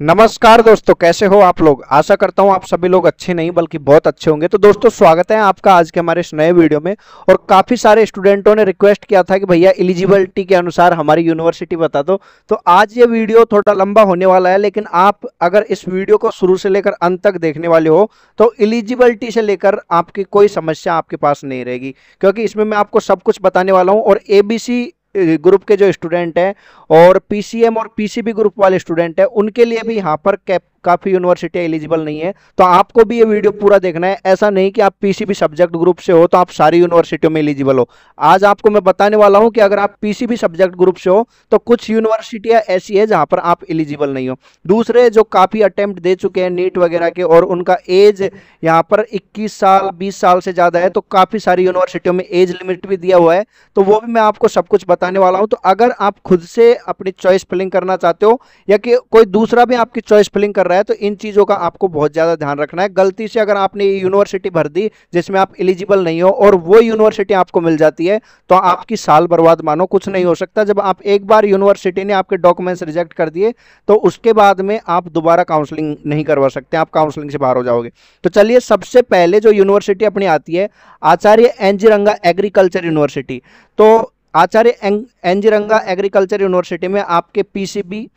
नमस्कार दोस्तों, कैसे हो आप लोग। आशा करता हूँ आप सभी लोग अच्छे नहीं बल्कि बहुत अच्छे होंगे। तो दोस्तों, स्वागत है आपका आज के हमारे इस नए वीडियो में। और काफ़ी सारे स्टूडेंटों ने रिक्वेस्ट किया था कि भैया एलिजिबिलिटी के अनुसार हमारी यूनिवर्सिटी बता दो। तो आज ये वीडियो थोड़ा लंबा होने वाला है, लेकिन आप अगर इस वीडियो को शुरू से लेकर अंत तक देखने वाले हो तो एलिजिबिलिटी से लेकर आपकी कोई समस्या आपके पास नहीं रहेगी, क्योंकि इसमें मैं आपको सब कुछ बताने वाला हूँ। और एबीसी ग्रुप के जो स्टूडेंट हैं और पीसीएम और पीसीबी ग्रुप वाले स्टूडेंट हैं, उनके लिए भी यहाँ पर काफ़ी यूनिवर्सिटी एलिजिबल नहीं है। तो आपको भी ये वीडियो पूरा देखना है। ऐसा नहीं कि आप पीसीबी सब्जेक्ट ग्रुप से हो तो आप सारी यूनिवर्सिटियों में एलिजिबल हो। आज आपको मैं बताने वाला हूँ कि अगर आप पीसीबी सब्जेक्ट ग्रुप से हो तो कुछ यूनिवर्सिटियाँ ऐसी है जहाँ पर आप एलिजिबल नहीं हो। दूसरे जो काफ़ी अटेम्प्ट दे चुके हैं नीट वगैरह के और उनका एज यहाँ पर 21 साल 20 साल से ज़्यादा है, तो काफ़ी सारी यूनिवर्सिटियों में एज लिमिट भी दिया हुआ है। तो वो भी मैं आपको सब कुछ बताने वाला हूँ। तो अगर आप खुद से अपनी चॉइस फिलिंग करना चाहते हो या कि कोई दूसरा भी आपकी चॉइस फिलिंग कर रहा है, तो इन चीज़ों का आपको बहुत ज़्यादा ध्यान रखना है। गलती से अगर आपने यूनिवर्सिटी भर दी जिसमें आप एलिजिबल नहीं हो और वो यूनिवर्सिटी आपको मिल जाती है, तो आपकी साल बर्बाद मानो, कुछ नहीं हो सकता। जब आप एक बार यूनिवर्सिटी ने आपके डॉक्यूमेंट्स रिजेक्ट कर दिए तो उसके बाद में आप दोबारा काउंसलिंग नहीं करवा सकते, आप काउंसलिंग से बाहर हो जाओगे। तो चलिए, सबसे पहले जो यूनिवर्सिटी अपनी आती है आचार्य एन.जी. रंगा एग्रीकल्चर यूनिवर्सिटी। तो आचार्य एन.जी. रंगा एग्रीकल्चर यूनिवर्सिटी में आपके पीसीबी,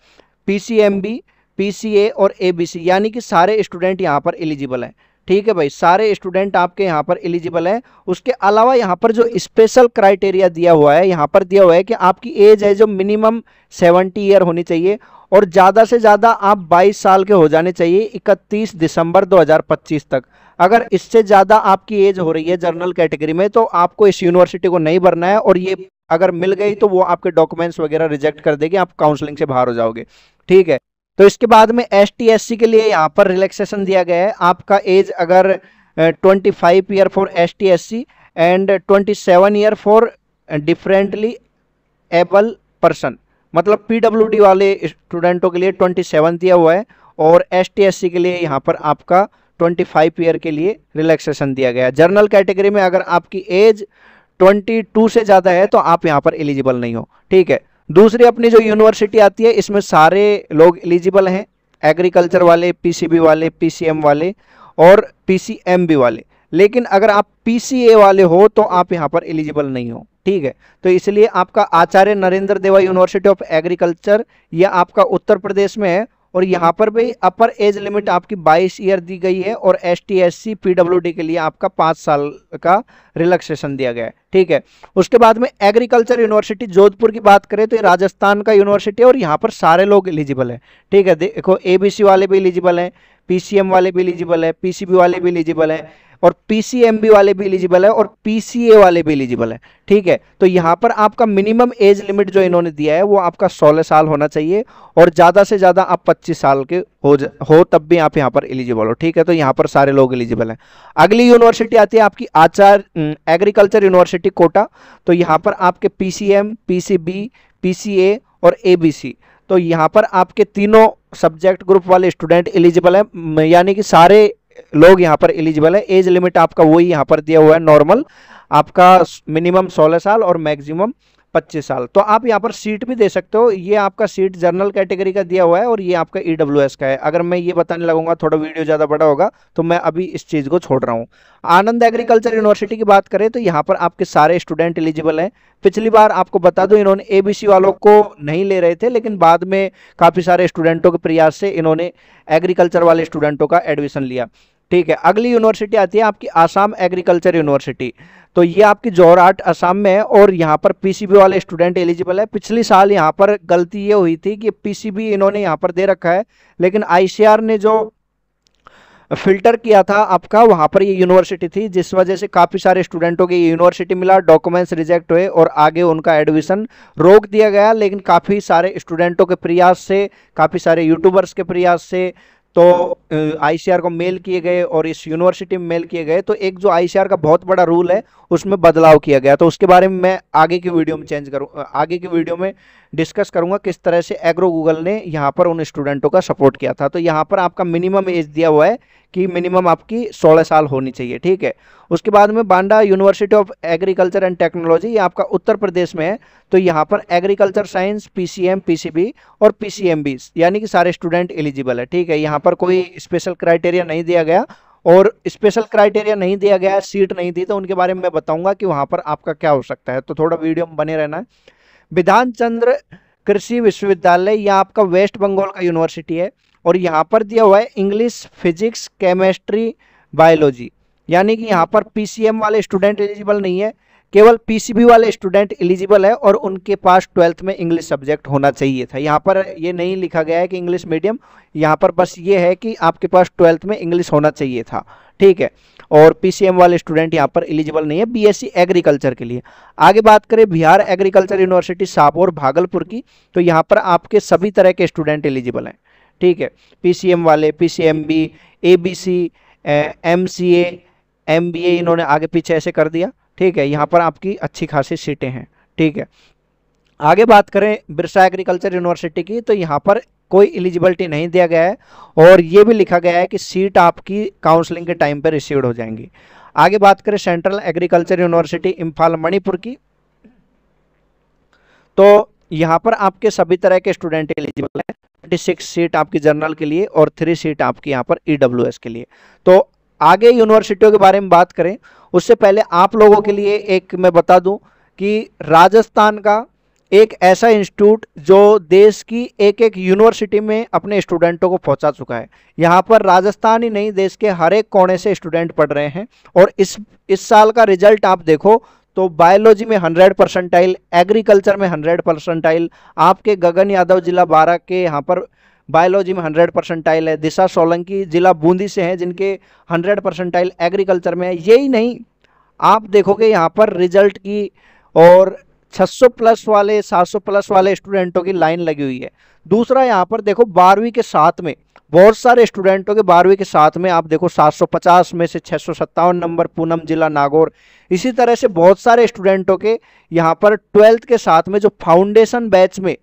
पीसीएमबी, पीसीए और एबीसी यानी कि सारे स्टूडेंट यहाँ पर एलिजिबल हैं। ठीक है भाई, सारे स्टूडेंट आपके यहाँ पर एलिजिबल हैं। उसके अलावा यहाँ पर जो स्पेशल क्राइटेरिया दिया हुआ है, यहाँ पर दिया हुआ है कि आपकी एज है जो मिनिमम 70 ईयर होनी चाहिए और ज़्यादा से ज़्यादा आप 22 साल के हो जाने चाहिए 31 दिसंबर 2025 तक। अगर इससे ज़्यादा आपकी एज हो रही है जनरल कैटेगरी में तो आपको इस यूनिवर्सिटी को नहीं भरना है, और ये अगर मिल गई तो वो आपके डॉक्यूमेंट्स वगैरह रिजेक्ट कर देगी, आप काउंसलिंग से बाहर हो जाओगे। ठीक है। तो इसके बाद में एसटी एससी के लिए यहाँ पर रिलैक्सेशन दिया गया है। आपका एज अगर 25 year for ST SC and 27 year for differently able person, मतलब पीडब्ल्यूडी वाले स्टूडेंटों के लिए 27 दिया हुआ है और एसटी एससी के लिए यहाँ पर आपका 25 ईयर के लिए रिलैक्सेशन दिया गया है। जनरल कैटेगरी में अगर आपकी एज 22 से ज़्यादा है तो आप यहाँ पर एलिजिबल नहीं हो। ठीक है। दूसरी अपनी जो यूनिवर्सिटी आती है इसमें सारे लोग एलिजिबल हैं, एग्रीकल्चर वाले, पीसीबी वाले, पीसीएम वाले और पीसीएमबी वाले। लेकिन अगर आप पीसीए वाले हो तो आप यहाँ पर एलिजिबल नहीं हो। ठीक है। तो इसलिए आपका आचार्य नरेंद्र देवा यूनिवर्सिटी ऑफ एग्रीकल्चर यह आपका उत्तर प्रदेश में है और यहाँ पर भी अपर एज लिमिट आपकी 22 ईयर दी गई है और एसटी एससी पीडब्ल्यूडी के लिए आपका 5 साल का रिलैक्सेशन दिया गया है। ठीक है। उसके बाद में एग्रीकल्चर यूनिवर्सिटी जोधपुर की बात करें तो ये राजस्थान का यूनिवर्सिटी है और यहाँ पर सारे लोग एलिजिबल हैं। ठीक है। देखो, एबीसी वाले भी एलिजिबल हैं, पीसीएम वाले भी एलिजिबल है, पीसीबी वाले भी एलिजिबल है और पीसीएमबी वाले भी एलिजिबल है और पीसीए वाले भी एलिजिबल है। ठीक है। तो यहाँ पर आपका मिनिमम एज लिमिट जो इन्होंने दिया है वो आपका 16 साल होना चाहिए और ज़्यादा से ज़्यादा आप 25 साल के हो तब भी आप यहाँ पर एलिजिबल हो। ठीक है। तो यहाँ पर सारे लोग एलिजिबल हैं। अगली यूनिवर्सिटी आती है आपकी आचार्य एग्रीकल्चर यूनिवर्सिटी कोटा। तो यहाँ पर आपके पीसीएम, पीसीबी, पीसीए और एबीसी, तो यहाँ पर आपके तीनों सब्जेक्ट ग्रुप वाले स्टूडेंट एलिजिबल हैं, यानी कि सारे लोग यहाँ पर एलिजिबल है। एज लिमिट आपका वही यहाँ पर दिया हुआ है नॉर्मल, आपका मिनिमम 16 साल और मैक्सिमम 25 साल। तो आप यहाँ पर सीट भी दे सकते हो। ये आपका सीट जनरल कैटेगरी का दिया हुआ है और ये आपका ईडब्ल्यूएस का है। अगर मैं ये बताने लगूंगा थोड़ा वीडियो ज़्यादा बड़ा होगा, तो मैं अभी इस चीज़ को छोड़ रहा हूँ। आनंद एग्रीकल्चर यूनिवर्सिटी की बात करें तो यहाँ पर आपके सारे स्टूडेंट एलिजिबल हैं। पिछली बार आपको बता दूं इन्होंने एबीसी वालों को नहीं ले रहे थे, लेकिन बाद में काफ़ी सारे स्टूडेंटों के प्रयास से इन्होंने एग्रीकल्चर वाले स्टूडेंटों का एडमिशन लिया। ठीक है। अगली यूनिवर्सिटी आती है आपकी आसाम एग्रीकल्चर यूनिवर्सिटी। तो ये आपकी जोरहाट असम में है और यहाँ पर पीसीबी वाले स्टूडेंट एलिजिबल है। पिछले साल यहाँ पर गलती ये हुई थी कि पीसीबी इन्होंने यहाँ पर दे रखा है, लेकिन आईसीआर ने जो फिल्टर किया था आपका, वहाँ पर ये यूनिवर्सिटी थी, जिस वजह से काफ़ी सारे स्टूडेंटों की यूनिवर्सिटी मिला, डॉक्यूमेंट्स रिजेक्ट हुए और आगे उनका एडमिशन रोक दिया गया। लेकिन काफ़ी सारे स्टूडेंटों के प्रयास से, काफ़ी सारे यूट्यूबर्स के प्रयास से तो आईसीआर को मेल किए गए और इस यूनिवर्सिटी में मेल किए गए। तो एक जो आईसीआर का बहुत बड़ा रूल है उसमें बदलाव किया गया। तो उसके बारे में मैं आगे की वीडियो में आगे की वीडियो में डिस्कस करूंगा किस तरह से एग्रो गूगल ने यहाँ पर उन स्टूडेंटों का सपोर्ट किया था। तो यहाँ पर आपका मिनिमम एज दिया हुआ है कि मिनिमम आपकी 16 साल होनी चाहिए, ठीक है। उसके बाद में Banda university of agriculture and technology, ये आपका उत्तर प्रदेश में है। तो यहाँ पर एग्रीकल्चर साइंस, पीसीएम, पीसीबी और पीसीएमबी यानी कि सारे स्टूडेंट एलिजिबल है, ठीक है। यहाँ पर कोई स्पेशल क्राइटेरिया नहीं दिया गया, और स्पेशल क्राइटेरिया नहीं दिया गया, सीट नहीं दी, तो उनके बारे में मैं बताऊंगा कि वहाँ पर आपका क्या हो सकता है। तो थोड़ा वीडियो में बने रहना है। विधान चंद्र कृषि विश्वविद्यालय, यह आपका वेस्ट बंगाल का यूनिवर्सिटी है, और यहाँ पर दिया हुआ है इंग्लिश, फिजिक्स, केमिस्ट्री, बायोलॉजी, यानी कि यहाँ पर पीसीएम वाले स्टूडेंट एलिजिबल नहीं है, केवल पीसीबी वाले स्टूडेंट एलिजिबल है, और उनके पास 12th में इंग्लिश सब्जेक्ट होना चाहिए था। यहाँ पर ये नहीं लिखा गया है कि इंग्लिश मीडियम, यहाँ पर बस ये है कि आपके पास 12th में इंग्लिश होना चाहिए था, ठीक है। और पीसीएम वाले स्टूडेंट यहाँ पर एलिजिबल नहीं है बीएससी एग्रीकल्चर के लिए। आगे बात करें बिहार एग्रीकल्चर यूनिवर्सिटी सापोर भागलपुर की, तो यहाँ पर आपके सभी तरह के स्टूडेंट एलिजिबल हैं, ठीक है। पीसीएम वाले, पीसीएमबी, एबीसी, एमसीए, एमबीए, इन्होंने आगे पीछे ऐसे कर दिया, ठीक है। यहाँ पर आपकी अच्छी खासी सीटें हैं, ठीक है। आगे बात करें बिरसा एग्रीकल्चर यूनिवर्सिटी की, तो यहाँ पर कोई एलिजिबिलिटी नहीं दिया गया है, और ये भी लिखा गया है कि सीट आपकी काउंसलिंग के टाइम पर रिसीव्ड हो जाएंगी। आगे बात करें central agriculture university Imphal Manipur की, तो यहाँ पर आपके सभी तरह के स्टूडेंट एलिजिबल हैं। 26 सीट आपकी जनरल के लिए और 3 सीट आपकी यहाँ पर ईडब्ल्यूएस के लिए। तो आगे यूनिवर्सिटियों के बारे में बात करें उससे पहले आप लोगों के लिए एक मैं बता दूं कि राजस्थान का एक ऐसा इंस्टीट्यूट जो देश की एक एक यूनिवर्सिटी में अपने स्टूडेंटों को पहुंचा चुका है। यहाँ पर राजस्थान ही नहीं, देश के हर एक कोने से स्टूडेंट पढ़ रहे हैं, और इस साल का रिजल्ट आप देखो तो बायोलॉजी में 100%, एग्रीकल्चर में 100%, आपके गगन यादव जिला 12 के यहाँ पर बायोलॉजी में 100% है। दिशा सोलंकी जिला बूंदी से हैं जिनके 100% एग्रीकल्चर में है। यही नहीं, आप देखोगे यहाँ पर रिजल्ट की और 600 प्लस वाले, 700 प्लस वाले स्टूडेंटों की लाइन लगी हुई है। दूसरा यहाँ पर देखो 12वीं के साथ में बहुत सारे स्टूडेंटों के 12वीं के साथ में आप देखो 750 में से 657 नंबर पूनम जिला नागौर। इसी तरह से बहुत सारे स्टूडेंटों के यहाँ पर 12th के साथ में जो फाउंडेशन बैच में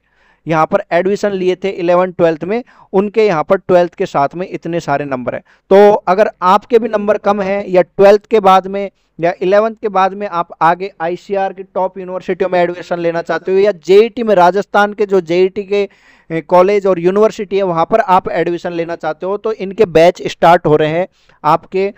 यहाँ पर एडमिशन लिए थे 11th 12th में, उनके यहाँ पर 12th के साथ में इतने सारे नंबर हैं। तो अगर आपके भी नंबर कम है या 12th के बाद में या 11th के बाद में आप आगे आईसीआर की टॉप यूनिवर्सिटियों में एडमिशन लेना चाहते हो, या जेईटी में राजस्थान के जो जेईटी के कॉलेज और यूनिवर्सिटी है वहाँ पर आप एडमिशन लेना चाहते हो, तो इनके बैच स्टार्ट हो रहे हैं आपके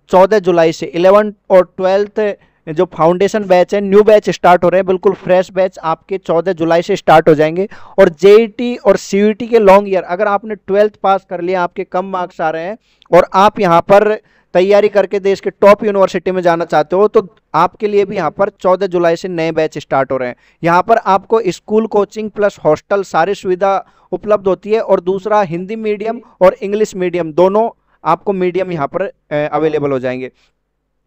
14 जुलाई से। 11th और 12th जो फाउंडेशन बैच है, न्यू बैच स्टार्ट हो रहे हैं, बिल्कुल फ्रेश बैच आपके 14 जुलाई से स्टार्ट हो जाएंगे। और जेईटी और सीयूईटी के लॉन्ग ईयर, अगर आपने 12th पास कर लिया, आपके कम मार्क्स आ रहे हैं और आप यहाँ पर तैयारी करके देश के टॉप यूनिवर्सिटी में जाना चाहते हो, तो आपके लिए भी यहाँ पर 14 जुलाई से नए बैच स्टार्ट हो रहे हैं। यहाँ पर आपको स्कूल कोचिंग प्लस हॉस्टल सारी सुविधा उपलब्ध होती है, और दूसरा हिंदी मीडियम और इंग्लिश मीडियम दोनों आपको मीडियम यहाँ पर अवेलेबल हो जाएंगे।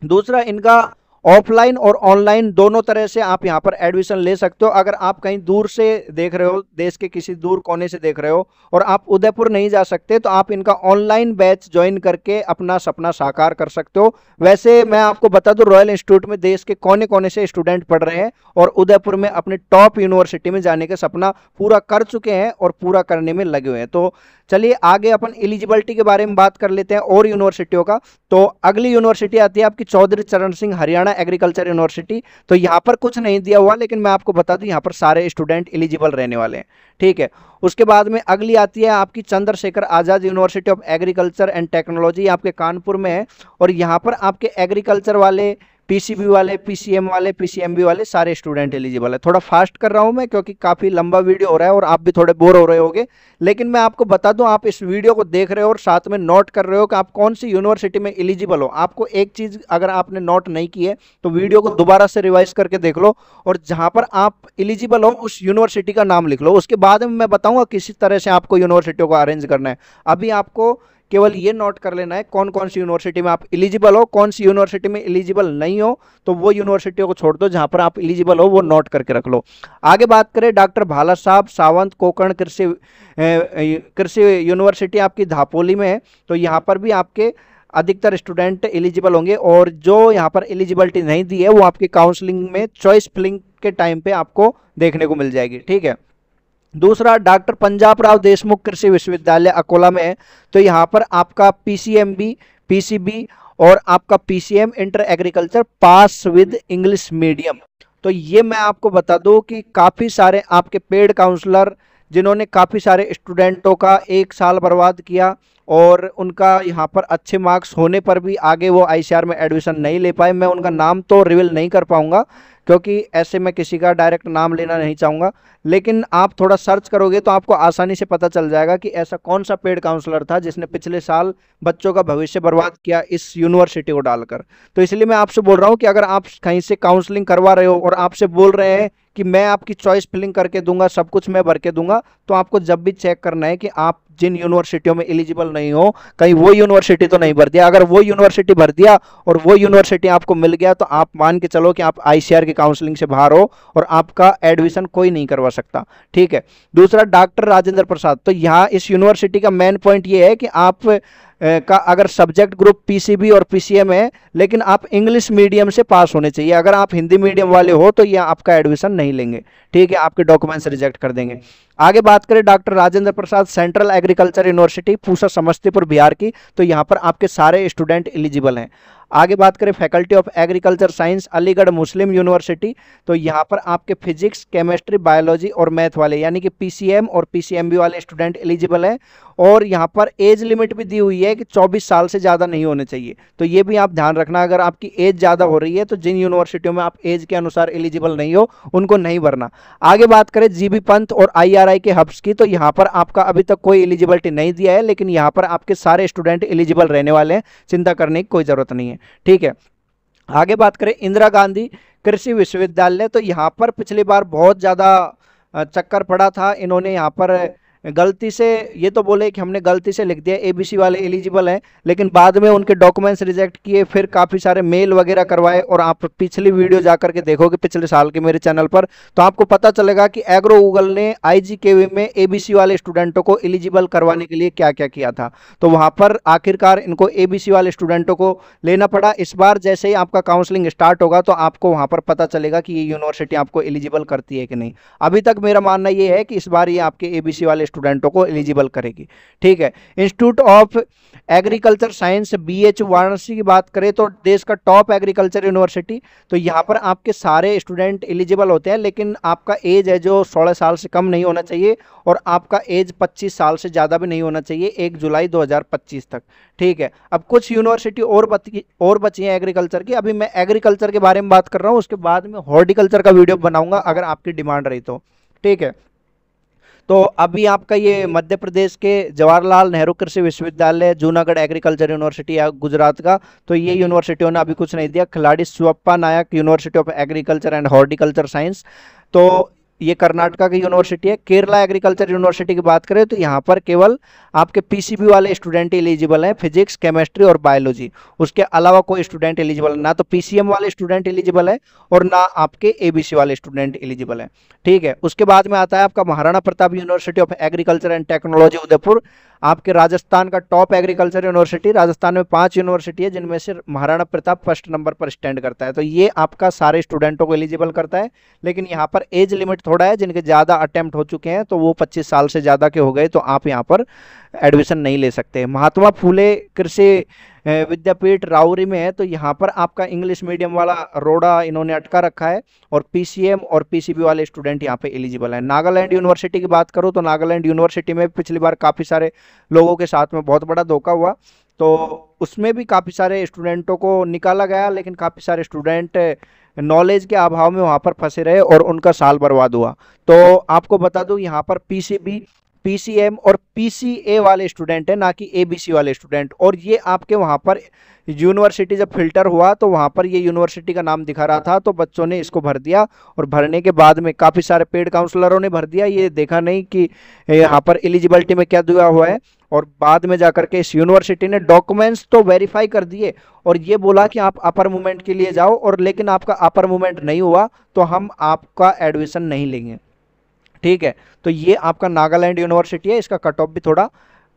दूसरा इनका ऑफलाइन और ऑनलाइन दोनों तरह से आप यहाँ पर एडमिशन ले सकते हो। अगर आप कहीं दूर से देख रहे हो, देश के किसी दूर कोने से देख रहे हो और आप उदयपुर नहीं जा सकते, तो आप इनका ऑनलाइन बैच ज्वाइन करके अपना सपना साकार कर सकते हो। वैसे मैं आपको बता दूं, रॉयल इंस्टीट्यूट में देश के कोने कोने से स्टूडेंट पढ़ रहे हैं और उदयपुर में अपने टॉप यूनिवर्सिटी में जाने का सपना पूरा कर चुके हैं और पूरा करने में लगे हुए हैं। तो चलिए आगे अपन एलिजिबिलिटी के बारे में बात कर लेते हैं और यूनिवर्सिटियों का। तो अगली यूनिवर्सिटी आती है आपकी चौधरी चरण सिंह हरियाणा एग्रीकल्चर यूनिवर्सिटी। तो यहाँ पर कुछ नहीं दिया हुआ, लेकिन मैं आपको बता दूं यहाँ पर सारे स्टूडेंट एलिजिबल रहने वाले हैं, ठीक है। उसके बाद में अगली आती है आपकी Chandrashekhar Azad university of agriculture and technology, आपके कानपुर में है। और यहाँ पर आपके एग्रीकल्चर वाले, पीसीबी वाले, पीसीएम वाले, पीसीएमबी वाले सारे स्टूडेंट एलिजिबल है। थोड़ा फास्ट कर रहा हूं मैं क्योंकि काफी लंबा वीडियो हो रहा है और आप भी थोड़े बोर हो रहे होंगे, लेकिन मैं आपको बता दूं, आप इस वीडियो को देख रहे हो और साथ में नोट कर रहे हो कि आप कौन सी यूनिवर्सिटी में एलिजिबल हो। आपको एक चीज अगर आपने नोट नहीं की है तो वीडियो को दोबारा से रिवाइज करके देख लो, और जहां पर आप एलिजिबल हो उस यूनिवर्सिटी का नाम लिख लो। उसके बाद में मैं बताऊंगा किसी तरह से आपको यूनिवर्सिटियों को अरेंज करना है। अभी आपको केवल ये नोट कर लेना है कौन कौन सी यूनिवर्सिटी में आप एलिजिबल हो, कौन सी यूनिवर्सिटी में एलिजिबल नहीं हो, तो वो यूनिवर्सिटियों को छोड़ दो, जहां पर आप एलिजिबल हो वो नोट करके रख लो। आगे बात करें डॉक्टर भाला साहब सावंत कोकण कृषि यूनिवर्सिटी आपकी धापोली में है। तो यहाँ पर भी आपके अधिकतर स्टूडेंट एलिजिबल होंगे, और जो यहाँ पर एलिजिबिलिटी नहीं दी है वो आपकी काउंसलिंग में चॉइस फिलिंग के टाइम पे आपको देखने को मिल जाएगी। ठीक है। दूसरा, डॉक्टर पंजाब राव देशमुख कृषि विश्वविद्यालय अकोला में है, तो यहाँ पर आपका पीसीएमबी, पीसीबी और आपका PCM inter agriculture pass with English medium. तो ये मैं आपको बता दूं कि काफ़ी सारे आपके पेड काउंसलर जिन्होंने काफ़ी सारे स्टूडेंटों का एक साल बर्बाद किया और उनका यहाँ पर अच्छे मार्क्स होने पर भी आगे वो आईसीआर में एडमिशन नहीं ले पाए, मैं उनका नाम तो रिवील नहीं कर पाऊंगा क्योंकि ऐसे मैं किसी का डायरेक्ट नाम लेना नहीं चाहूँगा, लेकिन आप थोड़ा सर्च करोगे तो आपको आसानी से पता चल जाएगा कि ऐसा कौन सा पेड काउंसलर था जिसने पिछले साल बच्चों का भविष्य बर्बाद किया इस यूनिवर्सिटी को डालकर। तो इसलिए मैं आपसे बोल रहा हूँ कि अगर आप कहीं से काउंसलिंग करवा रहे हो और आपसे बोल रहे हैं कि मैं आपकी चॉइस फिलिंग करके दूंगा, सब कुछ मैं भर के दूंगा, तो आपको जब भी चेक करना है कि आप जिन यूनिवर्सिटियों में एलिजिबल नहीं हो कहीं वो यूनिवर्सिटी तो नहीं भर दिया। अगर वो यूनिवर्सिटी भर दिया और वो यूनिवर्सिटी आपको मिल गया तो आप मान के चलो कि आप आईसीआर की काउंसलिंग से बाहर हो और आपका एडमिशन कोई नहीं करवा सकता। ठीक है। दूसरा, डॉक्टर राजेंद्र प्रसाद, तो यहाँ इस यूनिवर्सिटी का मेन पॉइंट ये है कि आप का अगर सब्जेक्ट ग्रुप पीसीबी और पीसीएम है लेकिन आप इंग्लिश मीडियम से पास होने चाहिए। अगर आप हिंदी मीडियम वाले हो तो ये आपका एडमिशन नहीं लेंगे। ठीक है, आपके डॉक्यूमेंट्स रिजेक्ट कर देंगे। आगे बात करें doctor Rajendra Prasad central agriculture university Pusa Samastipur Bihar की, तो यहाँ पर आपके सारे स्टूडेंट एलिजिबल हैं। आगे बात करें faculty of agriculture science Aligarh Muslim university, तो यहाँ पर आपके फिजिक्स, केमिस्ट्री, बायोलॉजी और मैथ वाले यानी कि पीसीएम और पीसीएमबी वाले स्टूडेंट एलिजिबल हैं। और यहाँ पर एज लिमिट भी दी हुई है कि 24 साल से ज़्यादा नहीं होने चाहिए, तो ये भी आप ध्यान रखना। अगर आपकी एज ज़्यादा हो रही है तो जिन यूनिवर्सिटियों में आप एज के अनुसार एलिजिबल नहीं हो उनको नहीं भरना। आगे बात करें जीबी पंत और आईआरआई के हब्स की, तो यहाँ पर आपका अभी तक कोई एलिजिबिलिटी नहीं दिया है, लेकिन यहाँ पर आपके सारे स्टूडेंट एलिजिबल रहने वाले हैं, चिंता करने की कोई ज़रूरत नहीं है। ठीक है। आगे बात करें इंदिरा गांधी कृषि विश्वविद्यालय, तो यहाँ पर पिछली बार बहुत ज़्यादा चक्कर पड़ा था। इन्होंने यहाँ पर गलती से ये तो बोले कि हमने गलती से लिख दिया एबीसी वाले एलिजिबल हैं, लेकिन बाद में उनके डॉक्यूमेंट्स रिजेक्ट किए, फिर काफ़ी सारे मेल वगैरह करवाए। और आप पिछली वीडियो जाकर के देखोगे पिछले साल के मेरे चैनल पर, तो आपको पता चलेगा कि एग्रो गूगल ने आईजीकेवी में एबीसी वाले स्टूडेंटों को एलिजिबल करवाने के लिए क्या क्या किया था। तो वहाँ पर आखिरकार इनको एबीसी वाले स्टूडेंटों को लेना पड़ा। इस बार जैसे ही आपका काउंसलिंग स्टार्ट होगा तो आपको वहाँ पर पता चलेगा कि ये यूनिवर्सिटी आपको एलिजिबल करती है कि नहीं। अभी तक मेरा मानना ये है कि इस बार ये आपके एबीसी वाले स्टूडेंटों को एलिजिबल करेगी। ठीक है। Institute of agriculture science BH Varanasi की बात करें तो देश का टॉप एग्रीकल्चर यूनिवर्सिटी, तो यहाँ पर आपके सारे स्टूडेंट एलिजिबल होते हैं, लेकिन आपका एज है जो 16 साल से कम नहीं होना चाहिए और आपका एज 25 साल से ज़्यादा भी नहीं होना चाहिए 1 जुलाई 2025 तक। ठीक है। अब कुछ यूनिवर्सिटी और बची हैं एग्रीकल्चर की। अभी मैं एग्रीकल्चर के बारे में बात कर रहा हूँ, उसके बाद में हॉर्टिकल्चर का वीडियो बनाऊंगा अगर आपकी डिमांड रही तो। ठीक है। तो अभी आपका ये मध्य प्रदेश के जवाहरलाल नेहरू कृषि विश्वविद्यालय, जूनागढ़ एग्रीकल्चर यूनिवर्सिटी या गुजरात का, तो ये यूनिवर्सिटियों ने अभी कुछ नहीं दिया। खिलाड़ी Shivappa Nayak university of agriculture and horticulture science, तो ये कर्नाटका की यूनिवर्सिटी है। केरला एग्रीकल्चर यूनिवर्सिटी की बात करें तो यहाँ पर केवल आपके पीसीबी वाले स्टूडेंट एलिजिबल हैं, फिजिक्स, केमिस्ट्री और बायोलॉजी। उसके अलावा कोई स्टूडेंट एलिजिबल ना तो पीसीएम वाले स्टूडेंट एलिजिबल है और ना आपके एबीसी वाले स्टूडेंट एलिजिबल हैं। ठीक है। उसके बाद में आता है आपका Maharana Pratap university of agriculture and technology Udaipur, आपके राजस्थान का टॉप एग्रीकल्चर यूनिवर्सिटी। राजस्थान में 5 यूनिवर्सिटी है जिनमें से महाराणा प्रताप फर्स्ट नंबर पर स्टैंड करता है, तो ये आपका सारे स्टूडेंटों को एलिजिबल करता है। लेकिन यहाँ पर एज लिमिट थोड़ा है, जिनके ज़्यादा अटेम्प्ट हो चुके हैं तो वो 25 साल से ज़्यादा के हो गए तो आप यहाँ पर एडमिशन नहीं ले सकते। महात्मा फूले कृषि विद्यापीठ राउरी में है, तो यहाँ पर आपका इंग्लिश मीडियम वाला रोड़ा इन्होंने अटका रखा है और पीसीएम और पीसीबी वाले स्टूडेंट यहाँ पे एलिजिबल हैं। नागालैंड यूनिवर्सिटी की बात करूँ तो नागालैंड यूनिवर्सिटी में पिछली बार काफ़ी सारे लोगों के साथ में बहुत बड़ा धोखा हुआ, तो उसमें भी काफ़ी सारे स्टूडेंटों को निकाला गया, लेकिन काफ़ी सारे स्टूडेंट नॉलेज के अभाव में वहाँ पर फंसे रहे और उनका साल बर्बाद हुआ। तो आपको बता दूँ यहाँ पर पीसीबी, पीसीएम और पीसीए वाले स्टूडेंट हैं, ना कि एबीसी वाले स्टूडेंट। और ये आपके वहाँ पर यूनिवर्सिटी जब फिल्टर हुआ तो वहाँ पर ये यूनिवर्सिटी का नाम दिखा रहा था, तो बच्चों ने इसको भर दिया और भरने के बाद में काफ़ी सारे पेड काउंसलरों ने भर दिया, ये देखा नहीं कि यहाँ पर एलिजिबिलिटी में क्या दिया हुआ है। और बाद में जाकर के इस यूनिवर्सिटी ने डॉक्यूमेंट्स तो वेरीफाई कर दिए और ये बोला कि आप अपर मूवमेंट के लिए जाओ, और लेकिन आपका अपर मूवमेंट नहीं हुआ तो हम आपका एडमिशन नहीं लेंगे। ठीक है। तो ये आपका नागालैंड यूनिवर्सिटी है, इसका कट ऑफ भी थोड़ा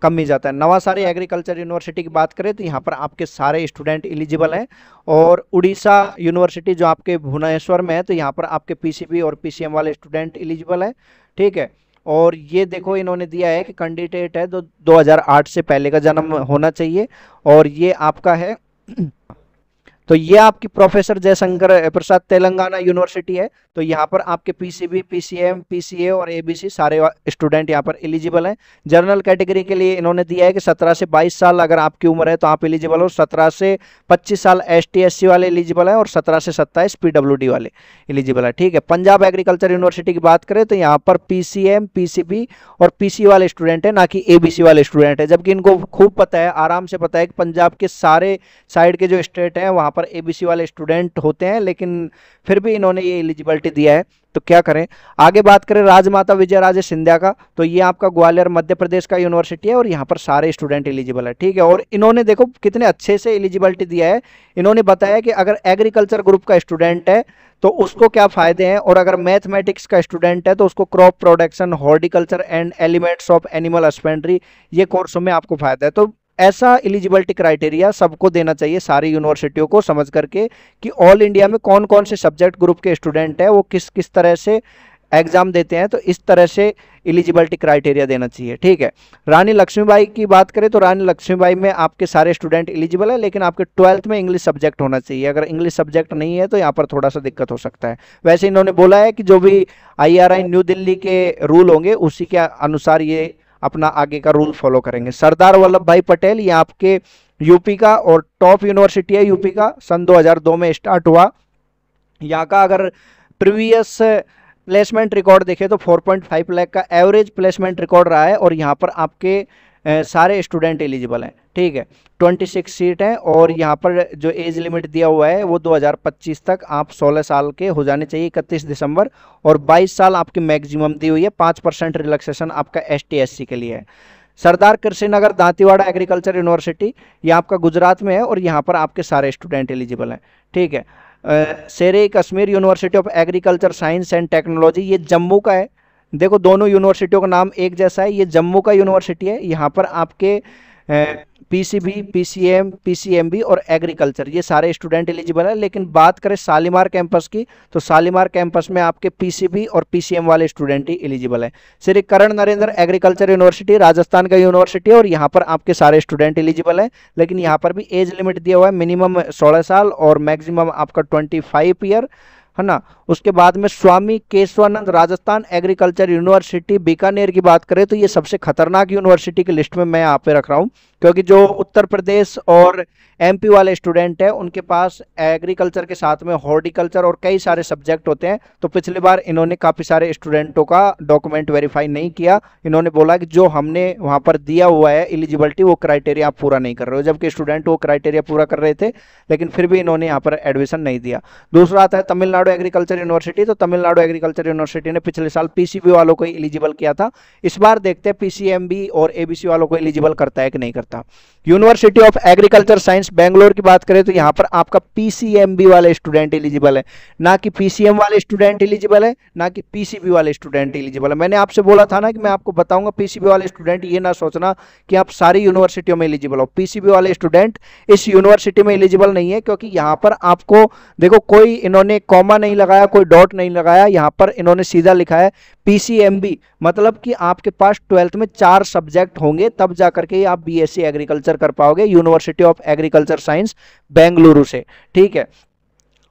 कम ही जाता है। नवासारी एग्रीकल्चर यूनिवर्सिटी की बात करें तो यहाँ पर आपके सारे स्टूडेंट एलिजिबल हैं। और उड़ीसा यूनिवर्सिटी जो आपके भुवनेश्वर में है, तो यहाँ पर आपके पीसीबी और पीसीएम वाले स्टूडेंट एलिजिबल हैं, ठीक है। और ये देखो इन्होंने दिया है कि कैंडिडेट है तो 2008 से पहले का जन्म होना चाहिए। और ये आपका है तो ये आपकी प्रोफेसर जयशंकर प्रसाद तेलंगाना यूनिवर्सिटी है। तो यहाँ पर आपके पीसीबी, पीसीएम, पीसीए और एबीसी सारे स्टूडेंट यहाँ पर एलिजिबल हैं। जनरल कैटेगरी के लिए इन्होंने दिया है कि 17 से 22 साल अगर आपकी उम्र है तो आप एलिजिबल हो, 17 से 25 साल एसटी एससी वाले एलिजिबल है, और 17 से 27 पीडब्ल्यूडी वाले एलिजिबल है, ठीक है। पंजाब एग्रीकल्चर यूनिवर्सिटी की बात करें तो यहाँ पर पीसीएम, पीसीबी और पीसी वाले स्टूडेंट है, ना कि एबीसी वाले स्टूडेंट है। जबकि इनको खूब पता है, आराम से पता है कि पंजाब के सारे साइड के जो स्टेट हैं वहाँ पर एबीसी वाले स्टूडेंट होते हैं, लेकिन फिर भी इन्होंने ये एलिजिबिलिटी दिया है। तो क्या करें, आगे बात करें राजमाता विजय राजे सिंधिया का, तो ये आपका ग्वालियर मध्य प्रदेश का यूनिवर्सिटी है और यहाँ पर सारे स्टूडेंट एलिजिबल है, ठीक है। और इन्होंने देखो कितने अच्छे से एलिजिबिलिटी दिया है। इन्होंने बताया कि अगर एग्रीकल्चर ग्रुप का स्टूडेंट है तो उसको क्या फायदे हैं, और अगर मैथमेटिक्स का स्टूडेंट है तो उसको crop production, horticulture and elements of animal husbandry, ये कोर्सों में आपको फायदा है। तो ऐसा एलिजिबिलिटी क्राइटेरिया सबको देना चाहिए, सारी यूनिवर्सिटियों को, समझ करके कि ऑल इंडिया में कौन कौन से सब्जेक्ट ग्रुप के स्टूडेंट है, वो किस किस तरह से एग्जाम देते हैं, तो इस तरह से एलिजिबिलिटी क्राइटेरिया देना चाहिए, ठीक है। रानी लक्ष्मीबाई की बात करें तो रानी लक्ष्मीबाई में आपके सारे स्टूडेंट एलिजिबल है, लेकिन आपके 12th में इंग्लिश सब्जेक्ट होना चाहिए। अगर इंग्लिश सब्जेक्ट नहीं है तो यहाँ पर थोड़ा सा दिक्कत हो सकता है। वैसे इन्होंने बोला है कि जो भी IRI न्यू दिल्ली के रूल होंगे उसी के अनुसार ये अपना आगे का रूल फॉलो करेंगे। सरदार वल्लभ भाई पटेल, ये आपके यूपी का और टॉप यूनिवर्सिटी है यूपी का, सन 2002 में स्टार्ट हुआ। यहाँ का अगर प्रीवियस प्लेसमेंट रिकॉर्ड देखें तो 4.5 लाख का एवरेज प्लेसमेंट रिकॉर्ड रहा है, और यहाँ पर आपके सारे स्टूडेंट एलिजिबल हैं, ठीक है। 26 सीट हैं, और यहाँ पर जो एज लिमिट दिया हुआ है वो 2025 तक आप 16 साल के हो जाने चाहिए, 31 दिसंबर, और 22 साल आपकी मैक्सिमम दी हुई है। 5% रिलैक्सेशन आपका ST SC के लिए है। सरदार कृषि नगर दांतीवाड़ा एग्रीकल्चर यूनिवर्सिटी, ये आपका गुजरात में है, और यहाँ पर आपके सारे स्टूडेंट एलिजिबल हैं, ठीक है। शेरे Kashmir university of agriculture science and technology, ये जम्मू का है। देखो दोनों यूनिवर्सिटियों का नाम एक जैसा है, ये जम्मू का यूनिवर्सिटी है। यहाँ पर आपके पीसीबी, पीसीएम, पीसीएमबी और एग्रीकल्चर, ये सारे स्टूडेंट एलिजिबल है। लेकिन बात करें शालीमार कैंपस की, तो शालीमार कैंपस में आपके पीसीबी और पीसीएम वाले स्टूडेंट ही एलिजिबल है। श्री करण नरेंद्र एग्रीकल्चर यूनिवर्सिटी राजस्थान का यूनिवर्सिटी है, और यहाँ पर आपके सारे स्टूडेंट एलिजिबल है। लेकिन यहाँ पर भी एज लिमिट दिया हुआ है, मिनिमम 16 साल और मैक्सिमम आपका 25 ईयर, है ना। उसके बाद में स्वामी केशवानंद राजस्थान एग्रीकल्चर यूनिवर्सिटी बीकानेर की बात करें तो ये सबसे खतरनाक यूनिवर्सिटी की लिस्ट में मैं यहाँ पे रख रहा हूँ, क्योंकि जो उत्तर प्रदेश और MP वाले स्टूडेंट हैं उनके पास एग्रीकल्चर के साथ में हॉर्टिकल्चर और कई सारे सब्जेक्ट होते हैं। तो पिछली बार इन्होंने काफ़ी सारे स्टूडेंटों का डॉक्यूमेंट वेरीफाई नहीं किया। इन्होंने बोला कि जो हमने वहाँ पर दिया हुआ है एलिजिबिलिटी, वो क्राइटेरिया आप पूरा नहीं कर रहे हो, जबकि स्टूडेंट वो क्राइटेरिया पूरा कर रहे थे, लेकिन फिर भी इन्होंने यहाँ पर एडमिशन नहीं दिया। दूसरा आता है तमिलनाडु एग्रीकल्चर यूनिवर्सिटी। तो तमिलनाडु एग्रीकल्चर यूनिवर्सिटी ने पिछले साल PCB वालों को एलिजिबल किया था। इस बार देखते हैं PCMB और ABC वालों को एलिजिबल करता है कि नहीं करता। University of agriculture science Bangalore की बात करें तो यहाँ पर आपका PCMB वाले स्टूडेंट एलिजिबल है, ना कि PCM वाले स्टूडेंट एलिजिबल है, ना कि PCB वाले स्टूडेंट एलिजिबल है। मैंने आपसे बोला था ना कि मैं आपको बताऊंगा PCB वाले स्टूडेंट, ये ना सोचना कि आप सारी यूनिवर्सिटियों में एलिजिबल हो। PCB वाले स्टूडेंट इस यूनिवर्सिटी में एलिजिबल नहीं है, क्योंकि यहाँ पर आपको देखो कोई इन्होंने कॉमा नहीं लगाया, कोई डॉट नहीं लगाया, यहाँ पर इन्होंने सीधा लिखा है PCMB, मतलब कि आपके पास 12th में 4 सब्जेक्ट होंगे, तब जाकर के आप BSc एग्रीकल्चर कर पाओगे university of agriculture science Bengaluru से, ठीक है।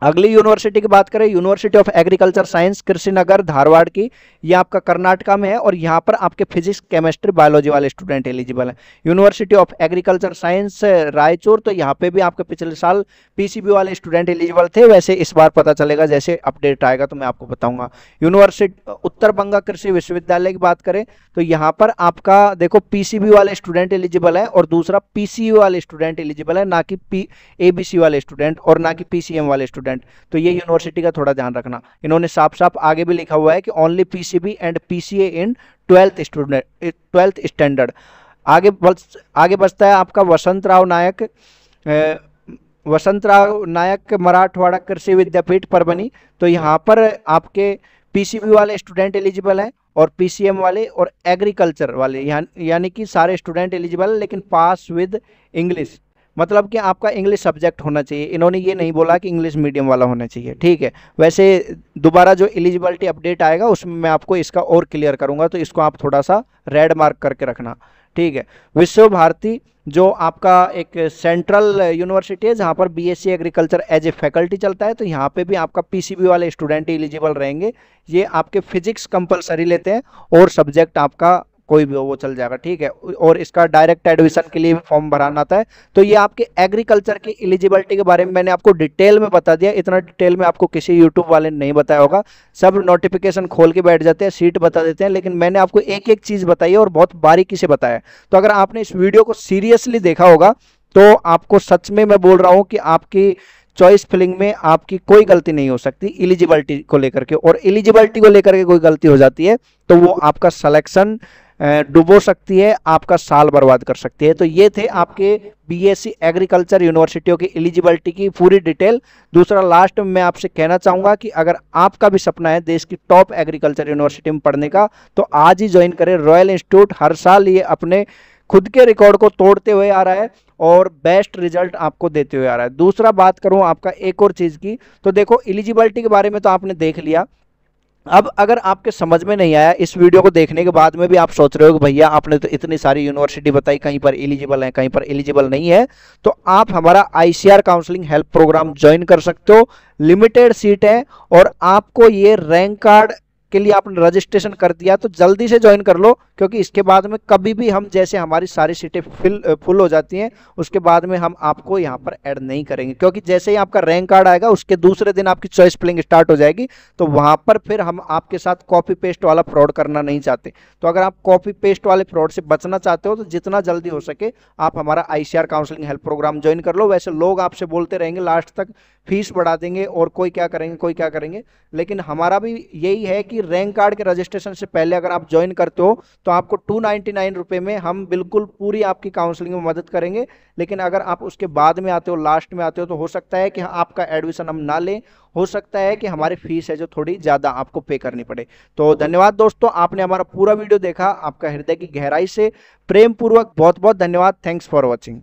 अगली यूनिवर्सिटी की बात करें, university of agriculture science Krishinagar Dharwad की, ये आपका कर्नाटका में है, और यहाँ पर आपके फिजिक्स, केमिस्ट्री, बायोलॉजी वाले स्टूडेंट एलिजिबल हैं। University of agriculture science Raichur, तो यहाँ पे भी आपके पिछले साल PCB वाले स्टूडेंट एलिजिबल थे, वैसे इस बार पता चलेगा, जैसे अपडेट आएगा तो मैं आपको बताऊंगा। यूनिवर्सिटी उत्तर बंगा कृषि विश्वविद्यालय की बात करें तो यहाँ पर आपका देखो PCB वाले स्टूडेंट एलिजिबल है, और दूसरा PCU वाले स्टूडेंट एलिजिबल है, ना कि ABC वाले स्टूडेंट और ना कि PCM वाले स्टूडेंट। तो ये यूनिवर्सिटी का थोड़ा ध्यान रखना। इन्होंने साफ साफ आगे भी लिखा हुआ है कि only PCB and PCA in 12th standard. आगे बचता है आपका वसंत राव नायक मराठवाड़ा कृषि विद्यापीठ परभनी। तो यहाँ पर आपके PCB वाले स्टूडेंट एलिजिबल हैं, और पीसीएम वाले और एग्रीकल्चर वाले, यानी कि सारे स्टूडेंट एलिजिबल है, लेकिन पास विद इंग्लिश, मतलब कि आपका इंग्लिश सब्जेक्ट होना चाहिए। इन्होंने ये नहीं बोला कि इंग्लिश मीडियम वाला होना चाहिए, ठीक है। वैसे दोबारा जो एलिजिबिलिटी अपडेट आएगा उसमें मैं आपको इसका और क्लियर करूंगा, तो इसको आप थोड़ा सा रेड मार्क करके रखना, ठीक है। विश्व भारती जो आपका एक सेंट्रल यूनिवर्सिटी है जहाँ पर BSc agriculture as a faculty चलता है, तो यहाँ पे भी आपका पीसीबी वाले स्टूडेंट एलिजिबल रहेंगे। ये आपके फिजिक्स कंपलसरी लेते हैं और सब्जेक्ट आपका कोई भी हो वो चल जाएगा, ठीक है। और इसका डायरेक्ट एडमिशन के लिए भी फॉर्म भराना आता है। तो ये आपके एग्रीकल्चर की एलिजिबिलिटी के बारे में मैंने आपको डिटेल में बता दिया। इतना डिटेल में आपको किसी यूट्यूब वाले ने नहीं बताया होगा, सब नोटिफिकेशन खोल के बैठ जाते हैं, सीट बता देते हैं, लेकिन मैंने आपको एक एक चीज बताई है और बहुत बारीकी से बताया। तो अगर आपने इस वीडियो को सीरियसली देखा होगा तो आपको सच में मैं बोल रहा हूं कि आपकी चॉइस फिलिंग में आपकी कोई गलती नहीं हो सकती एलिजिबिलिटी को लेकर के। और एलिजिबिलिटी को लेकर के कोई गलती हो जाती है तो वो आपका सिलेक्शन डुबो सकती है, आपका साल बर्बाद कर सकती है। तो ये थे आपके बीएससी एग्रीकल्चर यूनिवर्सिटियों की एलिजिबिलिटी की पूरी डिटेल। दूसरा लास्ट में मैं आपसे कहना चाहूंगा कि अगर आपका भी सपना है देश की टॉप एग्रीकल्चर यूनिवर्सिटी में पढ़ने का, तो आज ही ज्वाइन करें रॉयल इंस्टीट्यूट। हर साल ये अपने खुद के रिकॉर्ड को तोड़ते हुए आ रहा है और बेस्ट रिजल्ट आपको देते हुए आ रहा है। दूसरा बात करूं आपका एक और चीज की, तो देखो एलिजिबिलिटी के बारे में तो आपने देख लिया। अब अगर आपके समझ में नहीं आया, इस वीडियो को देखने के बाद में भी आप सोच रहे हो कि भैया आपने तो इतनी सारी यूनिवर्सिटी बताई, कहीं पर एलिजिबल है कहीं पर एलिजिबल नहीं है, तो आप हमारा ICR counselling help programme join कर सकते हो। लिमिटेड सीट है और आपको ये रैंक कार्ड के लिए आपने रजिस्ट्रेशन कर दिया तो जल्दी से ज्वाइन कर लो, क्योंकि इसके बाद में कभी भी हम जैसे हमारी सारी सीटें फुल हो जाती हैं उसके बाद में हम आपको यहाँ पर ऐड नहीं करेंगे, क्योंकि जैसे ही आपका रैंक कार्ड आएगा उसके दूसरे दिन आपकी चॉइस फिलिंग स्टार्ट हो जाएगी। तो वहां पर फिर हम आपके साथ कॉपी पेस्ट वाला फ्रॉड करना नहीं चाहते। तो अगर आप कॉपी पेस्ट वाले फ्रॉड से बचना चाहते हो तो जितना जल्दी हो सके आप हमारा ICR counselling help programme join कर लो। वैसे लोग आपसे बोलते रहेंगे लास्ट तक फीस बढ़ा देंगे और कोई क्या करेंगे कोई क्या करेंगे, लेकिन हमारा भी यही है कि रैंक कार्ड के रजिस्ट्रेशन से पहले अगर आप ज्वाइन करते हो तो आपको 299 रुपए में हम बिल्कुल पूरी आपकी काउंसलिंग में मदद करेंगे। लेकिन अगर आप उसके बाद में आते हो, लास्ट में आते हो, तो हो सकता है कि आपका एडमिशन हम ना लें, हो सकता है कि हमारी फीस है जो थोड़ी ज्यादा आपको पे करनी पड़े। तो धन्यवाद दोस्तों, आपने हमारा पूरा वीडियो देखा। आपका हृदय की गहराई से प्रेम पूर्वक बहुत बहुत धन्यवाद। Thanks for watching.